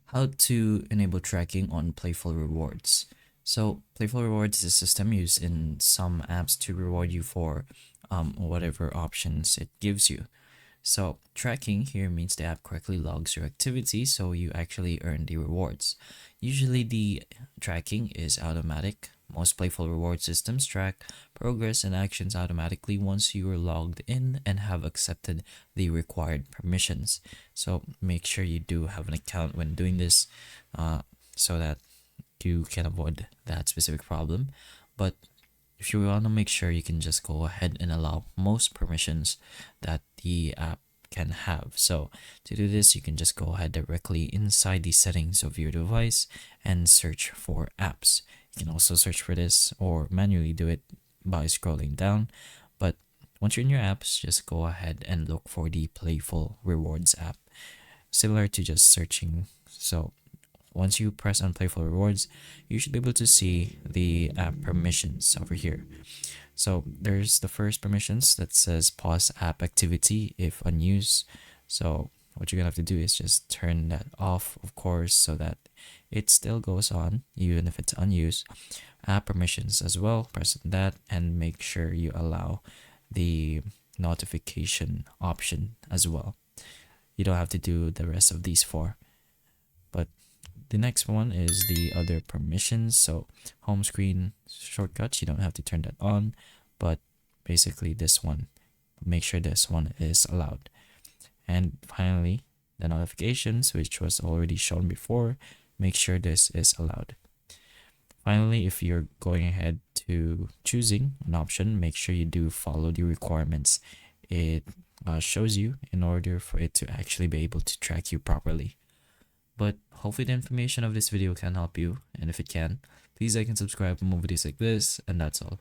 How to enable tracking on Playful Rewards. So, Playful Rewards is a system used in some apps to reward you for whatever options it gives you. So, tracking here means the app correctly logs your activity so you actually earn the rewards. Usually, the tracking is automatic. Most Playful reward systems track progress and actions automatically once you are logged in and have accepted the required permissions. So, make sure you do have an account when doing this uh, so that you can avoid that specific problem. But if you want to make sure, you can just go ahead and allow most permissions that the app can have. So to do this, you can just go ahead directly inside the settings of your device and search for apps. You can also search for this or manually do it by scrolling down. But once you're in your apps, just go ahead and look for the Playful Rewards app, similar to just searching. So once you press on Playful Rewards, you should be able to see the app permissions over here. So there's the first permissions that says pause app activity if unused. So what you're gonna have to do is just turn that off, of course, so that it still goes on even if it's unused. App permissions as well, press on that and make sure you allow the notification option as well. You don't have to do the rest of these four. But the next one is the other permissions. So home screen shortcuts, you don't have to turn that on, but basically this one, make sure this one is allowed. And finally, the notifications, which was already shown before, make sure this is allowed. Finally, if you're going ahead to choosing an option, make sure you do follow the requirements it shows you in order for it to actually be able to track you properly. But hopefully the information of this video can help you, and if it can, please like and subscribe for more videos like this, and that's all.